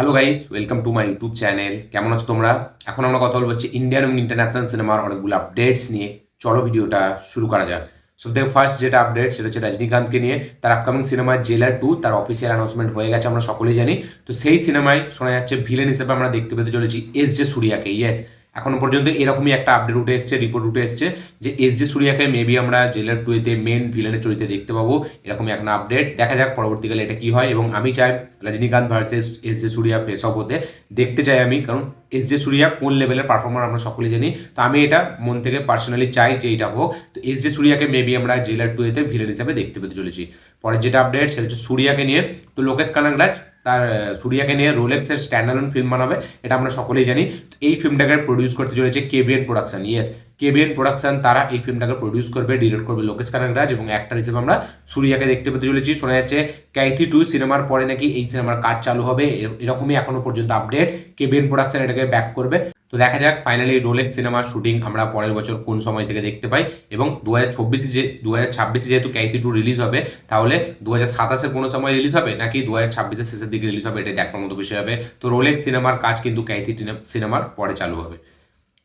Hello guys, welcome to my YouTube channel. কেমন আছো তোমরা? এখন আমরা কথা বলবো হচ্ছে ইন্ডিয়ান এবং ইন্টারন্যাশনাল সিনেমার অনেকগুলো আপডেটস নিয়ে। চলো ভিডিওটা শুরু করা যাক। সবথেকে ফার্স্ট যেটা আপডেট সেটা হচ্ছে রজনীকান্তকে নিয়ে। তার আপকামিং সিনেমা জেলার 2 তার অফিসিয়াল অ্যানাউন্সমেন্ট হয়ে গেছে, আমরা সকলেই জানি। তো সেই সিনেমায় শোনা যাচ্ছে ভিলেন হিসেবে আমরা দেখতে পেতে চলেছি এস জে সূর্যাকে। ইয়েস, এখনো পর্যন্ত এরকমই একটা আপডেট উঠে এসছে, রিপোর্ট উঠে এসছে যে এস জে সূর্যাকে মেবি আমরা জেলার 2 এতে মেন ভিলেনের চরিত্রে দেখতে পাবো। এরকমই একটা আপডেট, দেখা যাক পরবর্তীকালে এটা কি হয়। এবং আমি চাই Rajinikanth versus S J Suryah face off হতে দেখতে চাই আমি, কারণ এস জে সূর্যা কোন লেভেলের পারফর্মার আমরা সকলেই জানি। তো আমি এটা মন থেকে পার্সোনালি চাই যে এটা হোক। তো এস জে সূর্যাকে মেবি আমরা জেলার 2 এতে ভিলেন হিসাবে দেখতে পেতে চলেছি। পরের যেটা আপডেট সেটা হচ্ছে সূর্যাকে নিয়ে। তো লোকেশ কানাগরাজ তার সূর্যাকে নিয়ে রোলেক্সের স্ট্যান্ডালোন ফিল্ম বানাবে, এটা আমরা সকলেই জানি। তো এই ফিল্মটাকে প্রডিউস করতে চলেছে KBN production. Yes, KBN production তারা এই ফিল্মটাকে প্রডিউস করবে, ডিরেক্ট করবে লোকেশ কানাগরাজ, এবং অ্যাক্টর হিসেবে আমরা সূর্যাকে দেখতে পেতে চলেছি। শোনা যাচ্ছে ক্যাথি 2 সিনেমার পরে নাকি এই সিনেমার কাজ চালু হবে, এরকমই এখনো পর্যন্ত আপডেট। কেবিএন প্রোডাকশন এটাকে ব্যাক করবে। তো দেখা যাক ফাইনালি রোলেক্স সিনেমার শুটিং আমরা পরের বছর কোন সময় থেকে দেখতে পাই। এবং 2026 যেহেতু ক্যাথি 2 রিলিজ হবে, তাহলে 2027 কোনো সময় রিলিজ হবে নাকি 2026 শেষের দিকে রিলিজ হবে, এটাই দেখার মতো বিষয় হবে। তো রোলেক্স সিনেমার কাজ কিন্তু ক্যাথি সিনেমার পরে চালু হবে।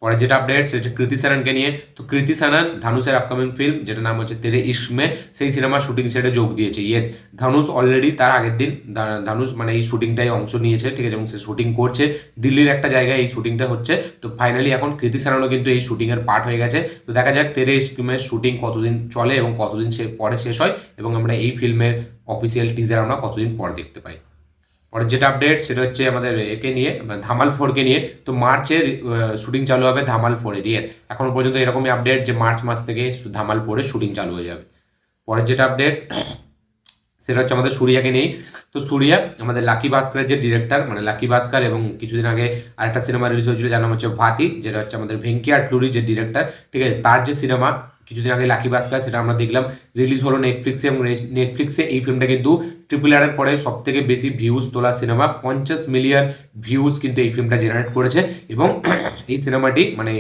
পরে যেটা আপডেট সেটা হচ্ছে কৃতি সেননকে নিয়ে। তো কৃতি সেনন ধানুষের আপকামিং ফিল্ম যেটা নাম হচ্ছে তেরে ইশ্ক মে, সেই সিনেমার শুটিং সেটে যোগ দিয়েছে। ইয়েস, ধানুষ অলরেডি তার আগের দিন ধানুষ মানে এই শুটিংটাই অংশ নিয়েছে, ঠিক আছে, এবং সে শুটিং করছে দিল্লির একটা জায়গায়, এই শুটিংটা হচ্ছে। তো ফাইনালি এখন কৃতি সেননও কিন্তু এই শুটিংয়ের পার্ট হয়ে গেছে। তো দেখা যাক তেরে ইশ্ক মের শুটিং কতদিন চলে এবং কতদিন পরে শেষ হয়, এবং আমরা এই ফিল্মের অফিসিয়াল টিজার আমরা কতদিন পরে দেখতে পাই। পরের যেটা আপডেট সেটা হচ্ছে আমাদের একে নিয়ে, মানে ধামাল 4কে নিয়ে। তো মার্চের শুটিং চালু হবে ধামাল 4-এর। ইয়েস, এখনো পর্যন্ত এরকমই আপডেট যে মার্চ মাস থেকে ধামাল 4-এর শুটিং চালু হয়ে যাবে। পরের যেটা আপডেট সেটা হচ্ছে আমাদের সূর্যাকে নেই। তো সূর্যা আমাদের লাকি ভাস্করের যে ডিরেক্টর, মানে লাকি ভাস্কর, এবং কিছুদিন আগে আরেকটা সিনেমা রিলিজ হয়েছিল যার নাম হচ্ছে ভাতি, যেটা হচ্ছে আমাদের ভেঙ্কি আটলুরি যে ডিরেক্টর, ঠিক আছে, তার যে সিনেমা কিছুদিন আগে লাকি ভাস্কর, সেটা আমরা দেখলাম রিলিজ হলো নেটফ্লিক্সে। এবং নেটফ্লিক্সে এই ফিল্মটা কিন্তু RRR এর পরে সব থেকে বেশি ভিউজ তোলা সিনেমা, 50 মিলিয়ন ভিউজ কিন্তু এই ফিল্মটা জেনারেট করেছে। এবং এই সিনেমাটি মানে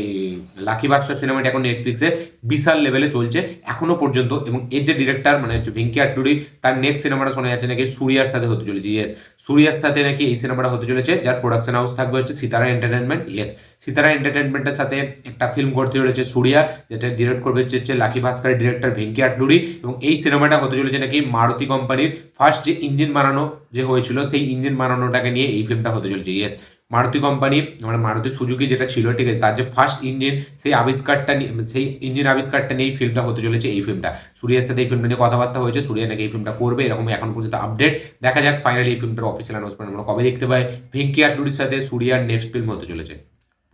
লাকি ভাস্কর সিনেমাটি এখন নেটফ্লিক্সে বিশাল লেভেলে চলছে এখনো পর্যন্ত। এবং এর যে ডিরেক্টর মানে হচ্ছে ভেঙ্কি আটলুরি, তার নেক্সট সিনেমাটা শোনা যাচ্ছে নাকি সূর্যার সাথে হতে চলেছে। ইয়েস, সূর্যার সাথে নাকি এই সিনেমাটা হতে চলেছে, যার প্রোডাকশন হাউস থাকবে হচ্ছে সিতারা এন্টারটেনমেন্ট। ইয়েস, সিতারা এন্টারটেনমেন্টের সাথে একটা ফিল্ম করতে চলেছে সূর্যা, যেটা ডিরেক্ট করবে হচ্ছে লাকি ভাস্করের ডিরেক্টর ভেঙ্কি আটলুরি। এবং এই সিনেমাটা হতে চলেছে নাকি মারুতি কোম্পানির ফার্স্ট যে ইঞ্জিন বানানো যে হয়েছিল, সেই ইঞ্জিন বানানোটাকে নিয়ে এই ফিল্মটা হতে চলেছে। ইয়েস, মারুতি কোম্পানি মানে মারুতি সুজুকি যেটা ছিল, ঠিক আছে, তার যে ফার্স্ট ইঞ্জিন, সেই আবিষ্কারটা সেই ইঞ্জিন আবিষ্কারটা নিয়ে এই ফিল্মটা হতে চলেছে। এই ফিল্মটা সূর্যের সাথে এই ফিল্মটা নিয়ে কথাবার্তা হয়েছে, সূর্য নাকি এই ফিল্মটা করবে, এরকম এখন পর্যন্ত আপডেট। দেখা যাক ফাইনালি এই ফিল্মটার অফিসিয়াল অ্যানাউন্সমেন্ট আমরা কবে দেখতে পাই। ভেঙ্কি আটলুরির সাথে সূর্যার নেক্সট ফিল্ম হতে চলেছে।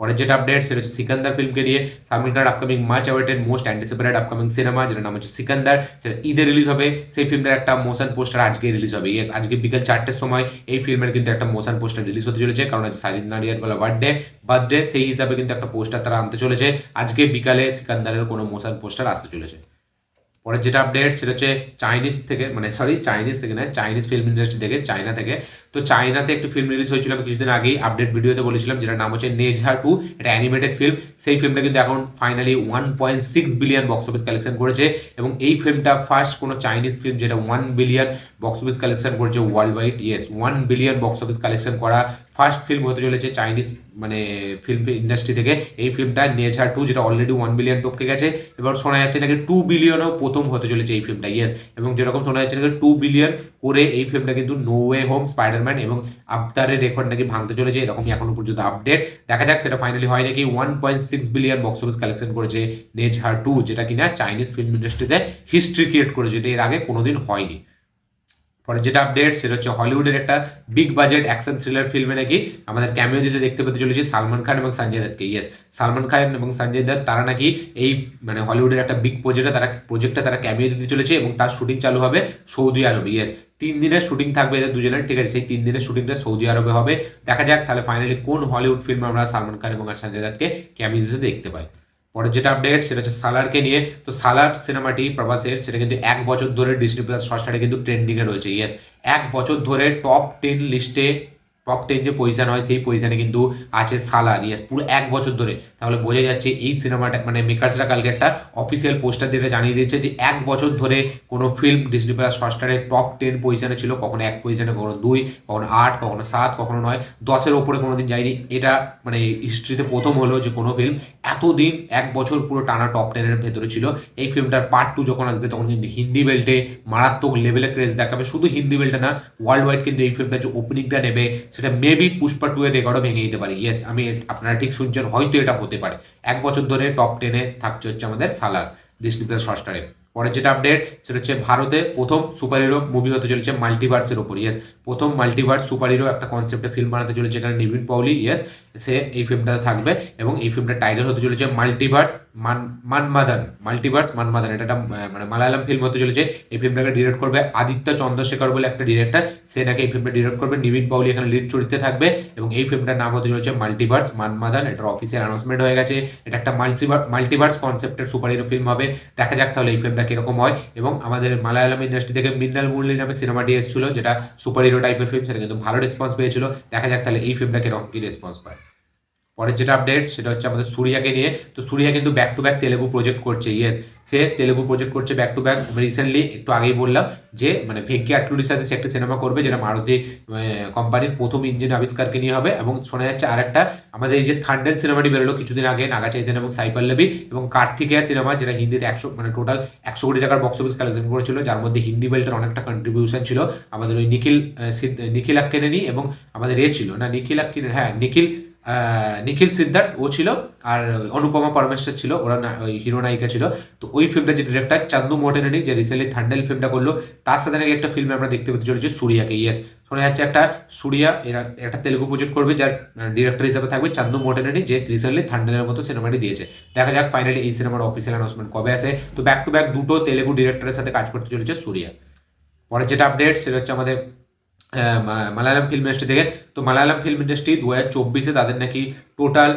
পরের যেটা আপডেট সেটা হচ্ছে সিকান্দার ফিল্মকে নিয়ে। সালমান খানের upcoming much awaited most anticipated upcoming cinema, যেটার নাম হচ্ছে সিকান্দার, যেটা ঈদে রিলিজ হবে। সেই ফিল্মের একটা মোশন পোস্টার আজকে রিলিজ হবে। ইয়েস, আজকে বিকেল 4টের সময় এই ফিল্মের কিন্তু একটা মোশন পোস্টার রিলিজ হতে চলেছে, কারণ আজ সাজিদ নাডিয়াডওয়ালা বার্থডে, সেই হিসাবে কিন্তু একটা পোস্টার তারা আনতে চলেছে। আজকে বিকালে সিকান্দারের কোনো মোশন পোস্টার আসতে চলেছে। পরের যেটা আপডেট সেটা হচ্ছে চাইনিজ থেকে, মানে সরি চাইনিজ থেকে না, চাইনিজ ফিল্ম ইন্ডাস্ট্রি থেকে, চায়না থেকে। তো চায়নাতে একটা ফিল্ম রিলিজ হয়েছিল, আমি কিছুদিন আগেই আপডেট ভিডিওতে বলেছিলাম, যেটার নাম হচ্ছে নেঝা 2। এটা অ্যানিমেটেড ফিল্ম। সেই ফিল্মটা কিন্তু এখন finally 1.6 billion box office collection করেছে। এবং এই ফিল্মটা ফার্স্ট কোনো চাইনিজ ফিল্ম যেটা 1 বিলিয়ন বক্স অফিস কালেকশন করেছে world wide. Yes, 1 billion box office collection করা ফার্স্ট ফিল্ম হতে চলেছে চাইনিজ মানে ফিল্ম ইন্ডাস্ট্রি থেকে এই ফিল্মটা নেঝা 2, যেটা অলরেডি 1 বিলিয়ন টপকে গেছে। এবার শোনা যাচ্ছে নাকি 2 বিলিয়নও প্রথম হতে চলেছে এই ফিল্মটা। ইয়েস, এবং যেরকম শোনা যাচ্ছে নাকি 2 বিলিয়ন করে এই ফিল্মটা কিন্তু নো ওয়ে হোম, স্পাইডারম্যান এবং আবতারের রেকর্ড নাকি ভাঙতে চলেছে, এরকমই এখনো পর্যন্ত আপডেট। দেখা যাক সেটা ফাইনালি হয় নাকি। 1.6 বিলিয়ন বক্স অফিস কালেকশন করেছে নেঝা 2, যেটা কিনা চাইনিজ ফিল্ম ইন্ডাস্ট্রিতে হিস্ট্রি ক্রিয়েট করেছে, যেটা এর আগে কোনোদিন হয়নি। পরে যেটা আপডেট সেটা হচ্ছে হলিউডের একটা বিগ বাজেট অ্যাকশন থ্রিলার ফিল্মে নাকি আমাদের ক্যামিও দিতে দেখতে পেতে চলেছি সালমান খান এবং সঞ্জয় দত্তকে। ইয়েস, সালমান খান এবং সঞ্জয় দত্ত তারা নাকি এই মানে হলিউডের একটা বিগ প্রজেক্টে তারা ক্যামিও দিতে চলেছে, এবং তার শুটিং চালু হবে সৌদি আরবে। ইয়েস, 3 দিনের শুটিং থাকবে এদের দুজনের, ঠিক আছে, সেই 3 দিনের শুটিংটা সৌদি আরবে হবে। দেখা যাক তাহলে ফাইনালি কোন হলিউড ফিল্মে আমরা সালমান খান এবং সঞ্জয় দত্তকে ক্যামিও দিতে দেখতে পাই। পরের যেটা আপডেট সেটা হচ্ছে সালারকে নিয়ে। তো সালার সিনেমাটি প্রভাসের, সেটা কিন্তু 1 বছর ধরে ডিজনি প্লাস হটস্টারে কিন্তু ট্রেন্ডিংয়ে রয়েছে। ইয়েস, 1 বছর ধরে টপ 10 লিস্টে টপ 10 যে পজিশন হয় সেই পজিশনে কিন্তু আছে সালার। ইয়েস, পুরো 1 বছর ধরে। তাহলে বোঝা যাচ্ছে এই সিনেমাটা মানে মেকার্সরা কালকে একটা অফিসিয়াল পোস্টার দিয়ে জানিয়ে দিয়েছে যে 1 বছর ধরে কোনো ফিল্ম ডিজনি প্লাস হটস্টারে টপ 10 পজিশনে ছিল, কখনো 1 পজিশনে, কখনো 2, কখনো 8, কখনো 7, কখনো 9, 10-এর ওপরে কোনোদিন যায়নি। এটা মানে হিস্ট্রিতে প্রথম হলো যে কোনো ফিল্ম এতদিন 1 বছর পুরো টানা টপ 10-এর ভেতরে ছিল। এই ফিল্মটার পার্ট 2 যখন আসবে তখন কিন্তু হিন্দি বেল্টে মারাত্মক লেভেলে ক্রেজ দেখাবে। শুধু হিন্দি বেল্টে না, ওয়ার্ল্ড ওয়াইড কিন্তু এই ফিল্মটা যে ওপেনিংটা নেবে সেটা মেবি পুষ্পা 2 এর রেকর্ডও ভেঙে দিতে পারে। ইয়েস, আপনারা ঠিক শুনছেন, হয়তো এটা হতে পারে। 1 বছর ধরে টপ 10-এ থাকছে হচ্ছে আমাদের সালার ডিজনি প্লাস হটস্টারে। পরের যেটা আপডেট সেটা হচ্ছে ভারতে প্রথম সুপার হিরো মুভি হতে চলেছে মাল্টিভার্সের ওপর। ইয়েস, প্রথম মাল্টিভার্স সুপার হিরো একটা কনসেপ্টে ফিল্ম বানাতে চলেছে এখানে নিভিন পৌলি। ইয়েস, সে এই ফিল্মটাতে থাকবে এবং এই ফিল্মটার টাইটেল হতে চলেছে মাল্টিভার্স মানমাদান। মাল্টিভার্স মানমাদান, এটা একটা মানে মালায়ালাম ফিল্ম হতে চলেছে। এই ফিল্মটাকে ডিরেক্ট করবে আদিত্য চন্দ্রশেখর বলে একটা ডিরেক্টর, সে নাকি এই ফিল্মটা ডিরেক্ট করবে। নিভিন পৌলি এখানে লিড চরিত্রে থাকবে এবং এই ফিল্মটার নাম হতে চলেছে মাল্টিভার্স মানমাদান। এটার অফিসিয়াল অ্যানাউন্সমেন্ট হয়ে গেছে। এটা একটা মাল্টিভার্স কনসেপ্টের সুপার হিরো ফিল্ম হবে। দেখা যাক তাহলে এই ফিল্মটা কিরকম হয়। এবং আমাদের মালায়ালাম ইন্ডাস্ট্রি থেকে মিন্নাল মুরলি নামে সিনেমাটি এসেছিল, যেটা সুপার হিরো টাইপের ফিল্ম, সেটা কিন্তু ভালো রেসপন্স পেয়েছিল। দেখা যাক তাহলে এই ফিল্মটা কিরকম কি রেসপন্স পায়। পরের যেটা আপডেট সেটা হচ্ছে আমাদের সূর্যাকে নিয়ে। তো সূর্যা কিন্তু back to back Telugu project করছে। ইয়েস, সে তেলেগু প্রজেক্ট করছে ব্যাক টু ব্যাক। রিসেন্টলি একটু আগেই বললাম যে মানে ভেঙ্কি আটলুরির সাথে সে একটা সিনেমা করবে, যেটা মারুতি কোম্পানির প্রথম ইঞ্জিন আবিষ্কারকে নিয়ে হবে। এবং শোনা যাচ্ছে আরেকটা আমাদের এই যে থান্ডেল সিনেমাটি বেরোলো কিছুদিন আগে, নাগা চৈতন্য এবং সাই পল্লবী এবং কার্তিকেয়া সিনেমা, যেটা হিন্দিতে 100 মানে টোটাল 100 কোটি টাকার বক্স অফিস কালেকশন করেছিল, যার মধ্যে হিন্দি বেল্টের অনেকটা কন্ট্রিবিউশন ছিল। আমাদের ওই নিখিল আক্কেনেনি এবং আমাদের ছিল না নিখিল আক্কিনে, হ্যাঁ নিখিল সিদ্ধার্থ ও ছিল, আর অনুপমা পরমেশ্বর ছিল, ওরা ওই হিরো নায়িকা ছিল। তো ওই ফিল্মটা যে ডিরেক্টর চান্দু মোটেনেনি, যে রিসেন্টলি থান্ডেল ফিল্মটা করলো, তার সাথে নাকি একটা ফিল্মে আমরা দেখতে পেতে চলেছি সূর্যাকে। ইয়েস, শোনা যাচ্ছে সূর্যা এরা একটা তেলুগু প্রজেক্ট করবে, যার ডিরেক্টর হিসেবে থাকবে চান্দু মোটেনেনি, যে রিসেন্টলি থান্ডেলের মতো সিনেমাটি দিয়েছে। দেখা যাক ফাইনালি এই সিনেমার অফিসিয়াল অ্যানাউন্সমেন্ট কবে আসে। তো ব্যাক টু ব্যাক দুটো তেলুগু ডিরেক্টরের সাথে কাজ করতে চলেছে সূর্যা। পরের যেটা আপডেট সেটা হচ্ছে আমাদের মালায়ালাম ফিল্ম ইন্ডাস্ট্রি থেকে। তো মালায়ালাম ফিল্ম ইন্ডাস্ট্রি 2024-এ তাদের নাকি টোটাল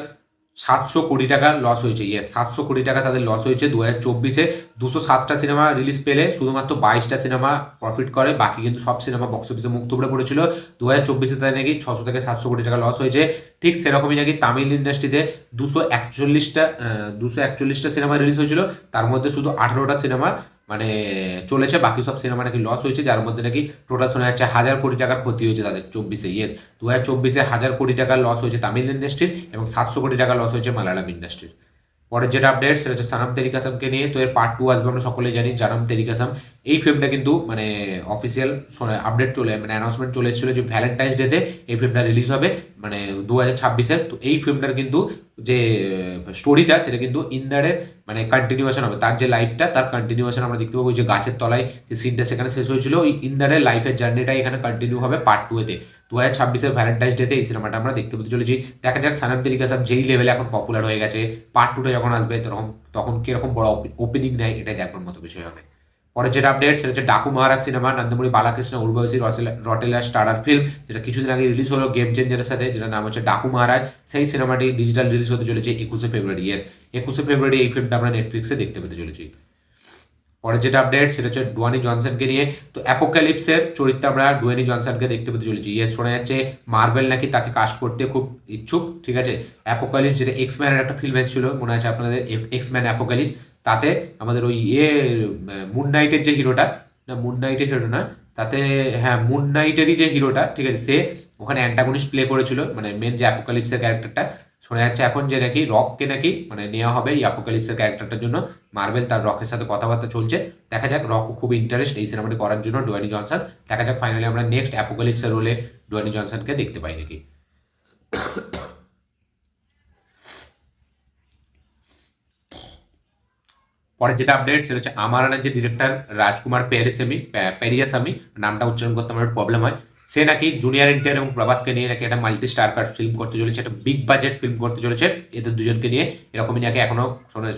700 কোটি টাকা লস হয়েছে। ইয়েস, 700 কোটি টাকা তাদের লস হয়েছে 2024-এ। 207টা সিনেমা রিলিজ পেলে শুধুমাত্র 22টা সিনেমা প্রফিট করে, বাকি কিন্তু সব সিনেমা বক্স অফিসে মুখ থুবড়ে পড়েছিল। 2024-এ তাদের নাকি 600 থেকে 700 কোটি টাকা লস হয়েছে। ঠিক সেরকমই নাকি তামিল ইন্ডাস্ট্রিতে 241টা সিনেমা রিলিজ হয়েছিল, তার মধ্যে শুধু 18টা সিনেমা মানে চলেছে, বাকি সব সিনেমা নাকি লস হয়েছে, যার মধ্যে নাকি টোটাল শোনা যাচ্ছে 1000 কোটি টাকার ক্ষতি হয়েছে তাদের 24-এ। ইয়েস, 2024-এ 1000 কোটি টাকার লস হয়েছে তামিল ইন্ডাস্ট্রির এবং 700 কোটি টাকা লস হয়েছে মালায়ালাম ইন্ডাস্ট্রির। পরের যেটা আপডেট সেটা হচ্ছে সানাম তেরি কাসামকে নিয়ে। তো এর পার্ট 2 আসবে, আমরা সকলেই জানি জানাম তেরি কাসাম। এই ফিল্মটা কিন্তু মানে অফিসিয়াল আপডেট মানে অ্যানাউন্সমেন্ট চলে এসেছিল যে ভ্যালেন্টাইন্স ডেতে এই ফিল্মটা রিলিজ হবে, মানে 2026-এর। তো এই ফিল্মটার কিন্তু যে স্টোরিটা সেটা কিন্তু ইন্দারের মানে কন্টিনিউয়েশন হবে, তার যে লাইফটা তার কন্টিনিউয়েশন আমরা দেখতে পাবো। যে গাছের তলায় যে সিনটা সেখানে শেষ হয়েছিল, ওই ইন্দারের লাইফের জার্নিটাই এখানে কন্টিনিউ হবে পার্ট 2-এতে। 2026-এর ভ্যালেন্টাইন্স ডেতে এই সিনেমাটা আমরা দেখতে পেতে চলেছি। দেখা যাক সানাম তেরি কাসাম যেই লেভেলে এখন পপুলার হয়ে গেছে, পার্ট 2টা যখন আসবে তখন কিরকম বড় ওপেনিং নেয়, এটাই দেখবার মতো বিষয় হবে। পরে যেটা আপডেট সেটা হচ্ছে Daaku Maharaj cinema, Nandamuri Balakrishna Urvashi Rautela starrer film, যেটা কিছুদিন আগে রিলিজ হলো গেম চেঞ্জারের সাথে, যেটা নাম হচ্ছে ডাকু মহারাজ। সেই সিনেমাটি ডিজিটাল রিলিজ হতে চলেছে 21শে ফেব্রুয়ারি। ইয়েস, 21শে ফেব্রুয়ারি এই ফিল্মটা আমরা নেটফ্লিক্সে দেখতে পেতে চলেছি। পরের যেটা আপডেট সেটা হচ্ছে ডুয়ানি জনসনকে নিয়ে। তো অ্যাপোক্যালিপসের চরিত্রে আমরা ডুয়ানি জনসনকে দেখতে পেতে চলেছি। ইয়েস, শোনা যাচ্ছে মার্বেল নাকি তাকে কাস্ট করতে খুব ইচ্ছুক। ঠিক আছে, অ্যাপোক্যালিপস যেটা এক্সম্যানের একটা ফিল্ম এসেছিল, মনে আছে আপনাদের, এক্সম্যান অ্যাপোক্যালিপস, তাতে আমাদের ওই মুন নাইটের যে হিরোটা, না মুন নাইটের হিরো না, তাতে হ্যাঁ মুন নাইটেরই যে হিরোটা, ঠিক আছে, সে ওখানে অ্যান্টাগনিস্ট প্লে করেছিল, মানে মেন যে অ্যাপোক্যালিপসের ক্যারেক্টারটা। শোনা যাচ্ছে এখন যে নাকি রককে নাকি মানে নেওয়া হবে এই অ্যাপোক্যালিপসের ক্যারেক্টারটার জন্য। মার্বেল তার রকের সাথে কথাবার্তা চলছে। দেখা যাক, রক খুব ইন্টারেস্ট এই সিনেমাটি করার জন্য ডুয়ানি জনসন। দেখা যাক ফাইনালি আমরা নেক্সট অ্যাপোক্যালিপসের রোলে ডুয়ানি জনসনকে দেখতে পাই নাকি। পরের যেটা আপডেট সেটা হচ্ছে আমারানের যে ডিরেক্টর রাজকুমার পেরিয়াসামি, নামটা উচ্চারণ করতে আমার প্রবলেম হয়, সে নাকি জুনিয়র এনটিআর এবং প্রভাসকে নিয়ে নাকি একটা মাল্টি স্টার কাস্ট ফিল্ম করতে চলেছে, একটা বিগ বাজেট ফিল্ম করতে চলেছে এদের দুজনকে নিয়ে। এরকমই নাকি এখনো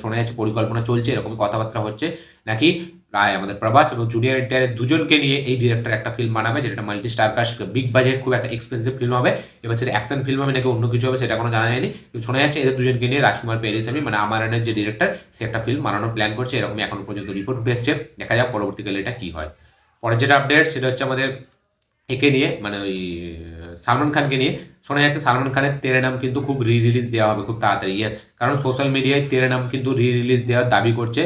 শোনা যাচ্ছে, পরিকল্পনা চলছে, এরকমই কথাবার্তা হচ্ছে নাকি প্রায় আমাদের প্রভাস এবং জুনিয়র এনটিআর দুজনকে নিয়ে এই ডিরেক্টর একটা ফিল্ম বানাবে, যেটা multi star caste big budget খুব একটা এক্সপেন্সিভ ফিল্ম হবে। এবার সেটা অ্যাকশন ফিল্ম হবে নাকি অন্য কিছু হবে সেটা এখনো জানা যায়নি, কিন্তু শোনা যাচ্ছে এদের দুজনকে নিয়ে রাজকুমার পেরিয়াসামি মানে আমারানের যে ডিরেক্টর, সে একটা ফিল্ম বানানোর প্ল্যান করছে, এরকমই এখনো পর্যন্ত রিপোর্ট উঠে এসছে। দেখা যাক পরবর্তীকালে এটা কি হয়। পরের যেটা আপডেট সেটা হচ্ছে আমাদের একে নিয়ে, মানে ওই সালমান খানকে নিয়ে শোনা যাচ্ছে সালমান খানের তেরে নাম কিন্তু খুব রিলিজ দেওয়া হবে খুব তাড়াতাড়ি। ইয়েস, কারণ সোশ্যাল মিডিয়ায় তেরে নাম কিন্তু রিলিজ দেওয়ার দাবি করছে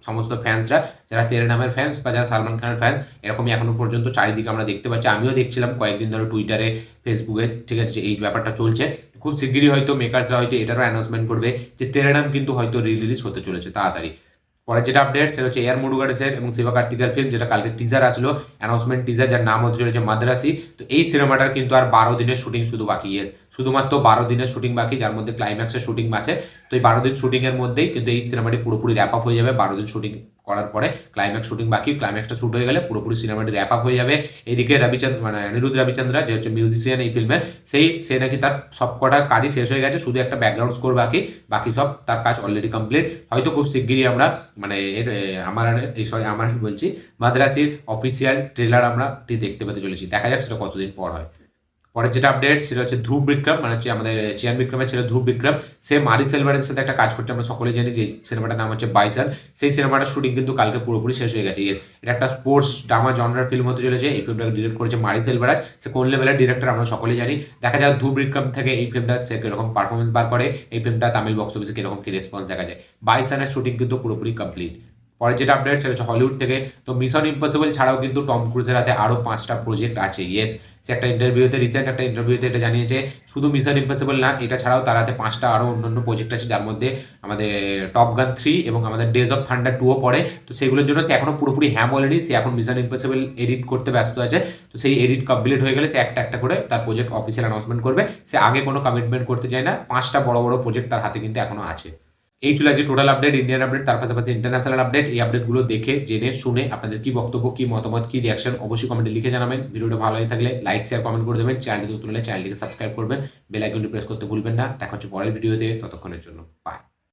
সমস্ত ফ্যান্সরা, যারা তেরে নামের ফ্যান্স বা যারা সালমান খানের ফ্যান্স, এরকমই এখনো পর্যন্ত চারিদিকে আমরা দেখতে পাচ্ছি। আমিও দেখছিলাম কয়েকদিন ধরে টুইটারে, ফেসবুকে, ঠিক আছে, এই ব্যাপারটা চলছে। খুব শিগগিরই হয়তো মেকার্সরা হয়তো এটারও অ্যানাউন্সমেন্ট করবে যে তেরে নাম কিন্তু হয়তো রিলিজ হতে চলেছে তাড়াতাড়ি। পরে যেটা আপডেট সেটা হচ্ছে এয়ার মুরুগাডেসের এবং শিবকার্তিকের ফিল্ম, যেটা কালকে টিজার আসলো, অ্যানাউন্সমেন্ট টিজার, যার নাম হতে চলেছে মাদ্রাসি। তো এই সিনেমাটার কিন্তু আর 12 দিনের শুটিং শুধু বাকি। ইয়েস, শুধুমাত্র 12 দিনের শুটিং বাকি, যার মধ্যে ক্লাইম্যাক্সের শুটিং আছে। তো এই 12 দিন শুটিংয়ের মধ্যেই কিন্তু এই সিনেমাটি পুরোপুরি র্যাপ আপ হয়ে যাবে। 12 দিন শুটিং করার পরে ক্লাইম্যাক্স শুটিং বাকি, ক্লাইম্যাক্সটা শুট হয়ে গেলে পুরোপুরি সিনেমাটি র্যাপ আপ হয়ে যাবে। এইদিকে মানে অনিরুদ্ধ রবিচন্দ্রা, যে হচ্ছে মিউজিশিয়ান এই ফিল্মের, সে নাকি তার সব কটা কাজই শেষ হয়ে গেছে, শুধু একটা ব্যাকগ্রাউন্ড স্কোর বাকি, বাকি সব তার কাজ অলরেডি কমপ্লিট। হয়তো খুব শিগগিরই আমরা মানে আমার বলছি মাদ্রাসির অফিসিয়াল ট্রেলার আমরা দেখতে পেতে চলেছি। দেখা যাক সেটা কতদিন পর হয়। পরের যেটা আপডেট সেটা হচ্ছে ধ্রুব বিক্রম, মানে হচ্ছে আমাদের চিয়ান বিক্রমের ছেলে ধ্রুব বিক্রম, সে মারি সেলভারের সাথে একটা কাজ করছে। আমরা সকলে জানি যে সিনেমাটার নাম হচ্ছে বাইসান। সেই সিনেমাটার শুটিং কিন্তু কালকে পুরোপুরি শেষ হয়ে গেছে। ইয়েস, এটা একটা স্পোর্টস ড্রামা জনরার ফিল্ম হতে চলেছে। এই ফিল্মটাকে ডিরেক্ট করেছে মারি সেলভারাজ। সে কোন লেভেলের ডিরেক্টর আমরা সকলেই জানি। দেখা যাক ধ্রুব বিক্রম থেকে এই ফিল্মটা সে কিরকম পারফরমেন্স বার করে, এই ফিল্মটা তামিল বক্স অফিসে কিরকম কি রেসপন্স দেখা যায়। বাইসানের শুটিং কিন্তু পুরোপুরি কমপ্লিট। পরে যেটা আপডেট সেটা হচ্ছে হলিউড থেকে। তো মিশন ইম্পসিবল ছাড়াও কিন্তু টম ক্রুজের হাতে আরও 5টা প্রজেক্ট আছে। ইয়েস, সে একটা রিসেন্ট একটা ইন্টারভিউতে এটা জানিয়েছে। শুধু মিশন ইম্পসিবল না, এটা ছাড়াও তার হাতে 5টা আরও অন্যান্য প্রজেক্ট আছে, যার মধ্যে আমাদের টপ গান 3 এবং আমাদের ডেজ অফ থান্ডার 2ও পড়ে। তো সেগুলোর জন্য সে এখনো পুরোপুরি অলরেডি সে এখন মিশন ইম্পসিবল এডিট করতে ব্যস্ত আছে। তো সেই এডিট কমপ্লিট হয়ে গেলে সে একটা একটা করে তার প্রজেক্ট অফিসিয়াল অ্যানাউন্সমেন্ট করবে। সে আগে কোনো কমিটমেন্ট করতে চায় না। 5টা বড় বড় প্রজেক্ট তার হাতে কিন্তু এখনো আছে। এই চলে আছে টোটাল আপডেট, ইন্ডিয়ান আপডেট, তার পাশাপাশি ইন্টারন্যাশনাল আপডেট। এই আপডেটগুলো দেখে জেনে শুনে আপনাদের কি বক্তব্য, কি মতামত, কি রিয়াকশন অবশ্যই কমেন্টে লিখে জানাবেন। ভিডিওটা ভালো হয়ে থাকলে লাইক, শেয়ার, কমেন্ট করে দেবেন। চ্যানেলটি নতুন হলে চ্যানেলটিকে সাবস্ক্রাইব করবেন, বেল আইকনটি প্রেস করতে ভুলবেন না। দেখা হচ্ছে পরের ভিডিওতে, ততক্ষণের জন্য বাই।